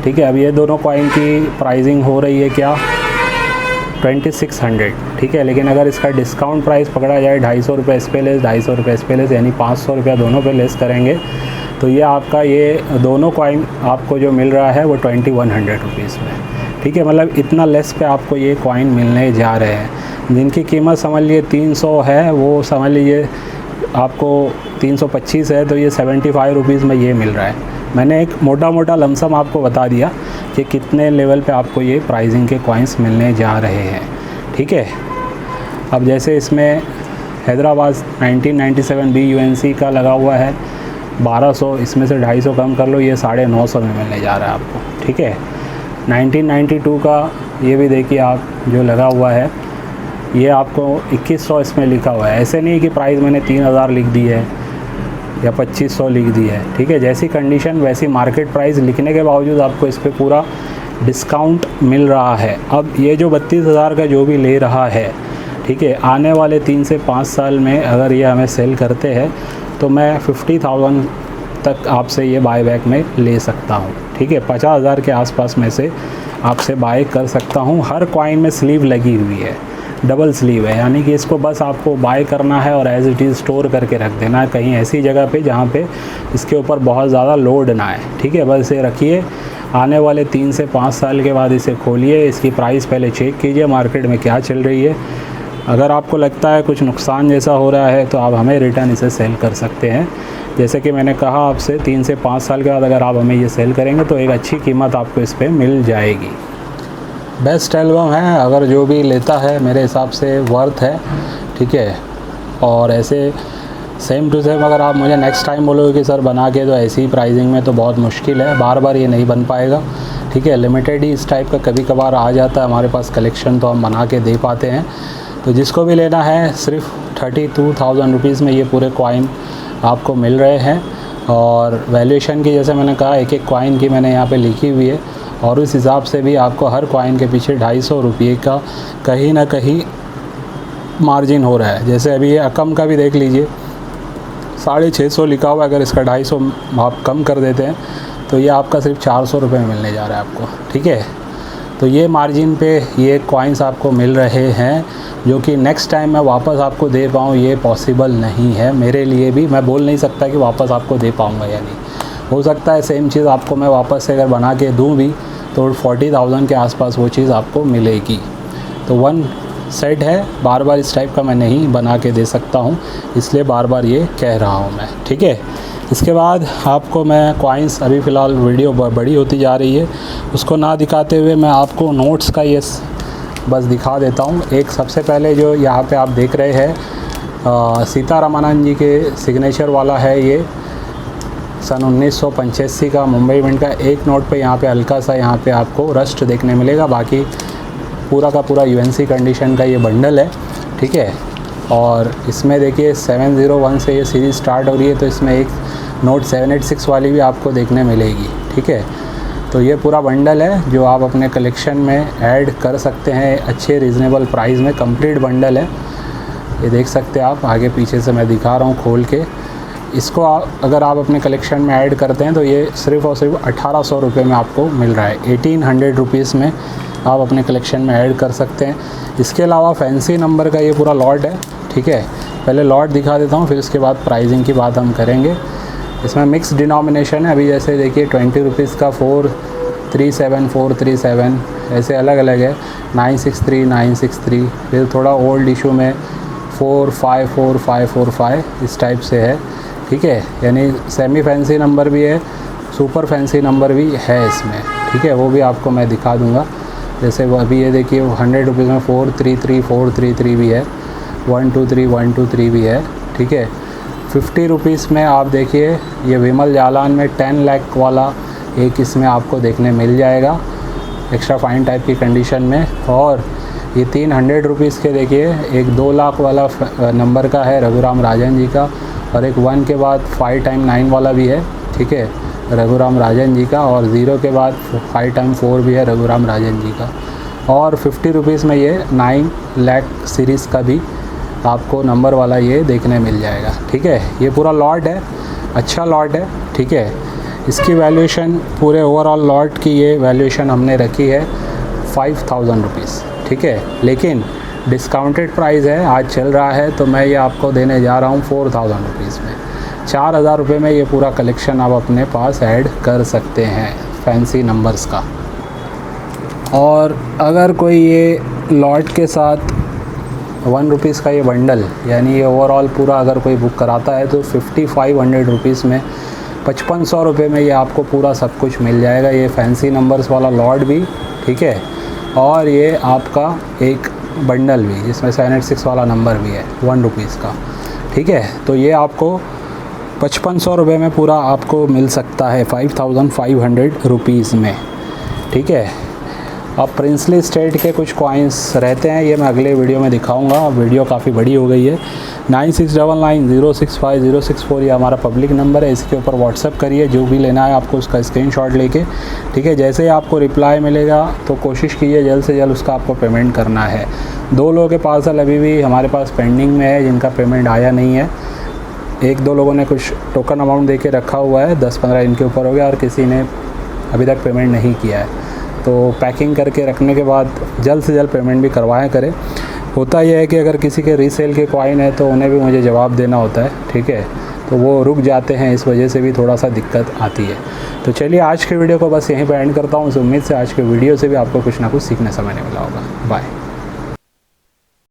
ठीक है, अब ये दोनों कॉइन की प्राइसिंग हो रही है क्या 2600। ठीक है, लेकिन अगर इसका डिस्काउंट प्राइस पकड़ा जाए 250 रुपये इस पे लेस, 250 रुपये इस पे लेस, यानी 500 रुपया दोनों पे लेस करेंगे तो ये आपका ये दोनों कॉइन आपको जो मिल रहा है वो 2100 रुपीज़ में। ठीक है, मतलब इतना लेस पे आपको ये कॉइन मिलने जा रहे हैं, जिनकी कीमत समझ लीजिए 300 है, वो समझ लीजिए आपको 325 है, तो ये 75 रुपीज़ में ये मिल रहा है। मैंने एक मोटा मोटा लमसम आपको बता दिया कि कितने लेवल पे आपको ये प्राइसिंग के कॉइन्स मिलने जा रहे हैं, ठीक है। अब जैसे इसमें हैदराबाद 1997 BUNC का लगा हुआ है 1200, इसमें से 250 कम कर लो, ये 950 में मिलने जा रहा है आपको, ठीक है। 1992 का ये भी देखिए आप जो लगा हुआ है, ये आपको 2100 इसमें लिखा हुआ है। ऐसे नहीं कि प्राइस मैंने 3000 लिख दी है या 2500 लिख दी है, ठीक है। जैसी कंडीशन वैसी मार्केट प्राइस लिखने के बावजूद आपको इस पर पूरा डिस्काउंट मिल रहा है। अब ये जो 32,000 का जो भी ले रहा है, ठीक है, आने वाले 3 से 5 साल में अगर ये हमें सेल करते हैं तो मैं 50,000 तक आपसे ये बाय बैक में ले सकता हूँ, ठीक है। 50,000 के आसपास में से आपसे बाय कर सकता हूँ। हर कॉइन में स्लीव लगी हुई है, डबल स्लीव है, यानी कि इसको बस आपको बाय करना है और एज इट इज़ स्टोर करके रख देना है कहीं ऐसी जगह पे जहाँ पे इसके ऊपर बहुत ज़्यादा लोड ना आए, ठीक है। बस इसे रखिए, आने वाले 3 से 5 साल के बाद इसे खोलिए, इसकी प्राइस पहले चेक कीजिए मार्केट में क्या चल रही है। अगर आपको लगता है कुछ नुकसान जैसा हो रहा है तो आप हमें रिटर्न इसे सेल कर सकते हैं। जैसे कि मैंने कहा आपसे 3 से 5 साल के बाद अगर आप हमें ये सेल करेंगे तो एक अच्छी कीमत आपको इस पर मिल जाएगी। बेस्ट एल्बम है, अगर जो भी लेता है मेरे हिसाब से वर्थ है, ठीक है। और ऐसे सेम टू सेम अगर आप मुझे नेक्स्ट टाइम बोलोगे कि सर बना के तो ऐसी प्राइसिंग में तो बहुत मुश्किल है, बार बार ये नहीं बन पाएगा, ठीक है। लिमिटेड ही इस टाइप का कभी कभार आ जाता है हमारे पास कलेक्शन, तो हम बना के दे पाते हैं। तो जिसको भी लेना है सिर्फ 32,000 रुपीज़ में ये पूरे कॉइन आपको मिल रहे हैं। और वैल्यूएशन की जैसे मैंने कहा एक एक कॉइन की मैंने यहाँ पे लिखी हुई है, और उस हिसाब से भी आपको हर कॉइन के पीछे 250 रुपये का कहीं ना कहीं मार्जिन हो रहा है। जैसे अभी ये अकम का भी देख लीजिए, 650 लिखा हुआ है, अगर इसका 250 आप कम कर देते हैं तो ये आपका सिर्फ 400 रुपये में मिलने जा रहा है आपको, ठीक है। तो ये मार्जिन पे ये कॉइन्स आपको मिल रहे हैं, जो कि नेक्स्ट टाइम मैं वापस आपको दे पाऊँ ये पॉसिबल नहीं है मेरे लिए भी। मैं बोल नहीं सकता कि वापस आपको दे पाऊँगा या नहीं, हो सकता है सेम चीज़ आपको मैं वापस से अगर बना के दूँ भी तो 40,000 के आसपास वो चीज़ आपको मिलेगी। तो 1 सेट है, बार बार इस टाइप का मैं नहीं बना के दे सकता हूँ, इसलिए बार बार ये कह रहा हूँ मैं, ठीक है। इसके बाद आपको मैं कॉइन्स, अभी फ़िलहाल वीडियो बड़ी होती जा रही है, उसको ना दिखाते हुए मैं आपको नोट्स का ये बस दिखा देता हूँ। एक सबसे पहले जो यहाँ पे आप देख रहे हैं सीतारामानंद जी के सिग्नेचर वाला है, ये सन 1985 का मुंबई मिंट का। एक नोट पे यहाँ पे हल्का सा यहाँ पे आपको रस्ट देखने मिलेगा, बाकी पूरा का पूरा UNC कंडीशन का ये बंडल है, ठीक है। और इसमें देखिए 701 से ये सीरीज़ स्टार्ट हो रही है, तो इसमें एक नोट 786 वाली भी आपको देखने मिलेगी, ठीक है। तो ये पूरा बंडल है जो आप अपने कलेक्शन में ऐड कर सकते हैं अच्छे रीज़नेबल प्राइस में, कंप्लीट बंडल है। ये देख सकते हैं आप, आगे पीछे से मैं दिखा रहा हूँ खोल के। इसको अगर आप अपने कलेक्शन में ऐड करते हैं तो ये सिर्फ़ और सिर्फ 1800 रुपये में आपको मिल रहा है। 1800 रुपीज़ में आप अपने कलेक्शन में ऐड कर सकते हैं। इसके अलावा फैंसी नंबर का ये पूरा लॉट है, ठीक है। पहले लॉट दिखा देता हूँ, फिर उसके बाद प्राइसिंग की बात हम करेंगे। इसमें मिक्स डिनोमिनेशन है, अभी जैसे देखिए 20 रुपीज़ का 437 437 ऐसे अलग अलग है, 963 963, फिर थोड़ा ओल्ड इशू में 454 545 इस टाइप से है, ठीक है। यानी सेमी फैंसी नंबर भी है, सुपर फैंसी नंबर भी है इसमें, ठीक है। वो भी आपको मैं दिखा दूँगा। जैसे वो अभी ये देखिए 100 रुपीज़ में 433 433 भी है, 123 123 भी है, ठीक है। 50 रुपीज़ में आप देखिए ये विमल जालान में 10 लाख वाला एक इसमें आपको देखने मिल जाएगा, एक्स्ट्रा फाइन टाइप की कंडीशन में। और ये 300 रुपीज़ के देखिए एक 2 लाख वाला नंबर का है रघुराम राजन जी का, और एक 1 के बाद 5 टाइम 9 वाला भी है, ठीक है, रघुराम राजन जी का। और 0 के बाद 5 टाइम 4 भी है रघुराम राजन जी का। और 50 रुपीज़ में ये 9 लाख सीरीज़ का भी आपको नंबर वाला ये देखने मिल जाएगा, ठीक है। ये पूरा लॉट है, अच्छा लॉट है, ठीक है। इसकी वैल्यूएशन पूरे ओवरऑल लॉट की ये वैल्यूएशन हमने रखी है 5000 रुपीज़, ठीक है। लेकिन डिस्काउंटेड प्राइस है, आज चल रहा है, तो मैं ये आपको देने जा रहा हूँ 4000 रुपीज़ में। 4000 रुपये में ये पूरा कलेक्शन आप अपने पास ऐड कर सकते हैं फैंसी नंबर्स का। और अगर कोई ये लॉट के साथ 1 रुपीज़ का ये बंडल, यानी ये ओवरऑल पूरा अगर कोई बुक कराता है तो 5500 रुपीज़ में 5500 रुपये में ये आपको पूरा सब कुछ मिल जाएगा। ये फैंसी नंबर्स वाला लॉट भी, ठीक है, और ये आपका एक बंडल भी जिसमें 786 वाला नंबर भी है 1 रुपीज़ का, ठीक है। तो ये आपको 5500 रुपये में पूरा आपको मिल सकता है 5500 रुपीज़ में, ठीक है। अब प्रिंसली स्टेट के कुछ कॉइन्स रहते हैं, ये मैं अगले वीडियो में दिखाऊंगा। वीडियो काफ़ी बड़ी हो गई है। 9699065064 ये हमारा पब्लिक नंबर है, इसके ऊपर व्हाट्सएप करिए, जो भी लेना है आपको उसका स्क्रीनशॉट लेके, ठीक है। जैसे ही आपको रिप्लाई मिलेगा तो कोशिश कीजिए जल्द से जल्द उसका आपको पेमेंट करना है। 2 लोगों के पार्सल अभी भी हमारे पास पेंडिंग में है जिनका पेमेंट आया नहीं है। 1-2 लोगों ने कुछ टोकन अमाउंट दे के रखा हुआ है, 10-15 इनके ऊपर हो गया, और किसी ने अभी तक पेमेंट नहीं किया है। तो पैकिंग करके रखने के बाद जल्द से जल्द पेमेंट भी करवाया करें। होता यह है कि अगर किसी के रीसेल के कॉइन है तो उन्हें भी मुझे जवाब देना होता है, ठीक है, तो वो रुक जाते हैं, इस वजह से भी थोड़ा सा दिक्कत आती है। तो चलिए आज के वीडियो को बस यहीं पर एंड करता हूँ। उम्मीद से आज के वीडियो से भी आपको कुछ ना कुछ सीखने समय मिला होगा। बाय।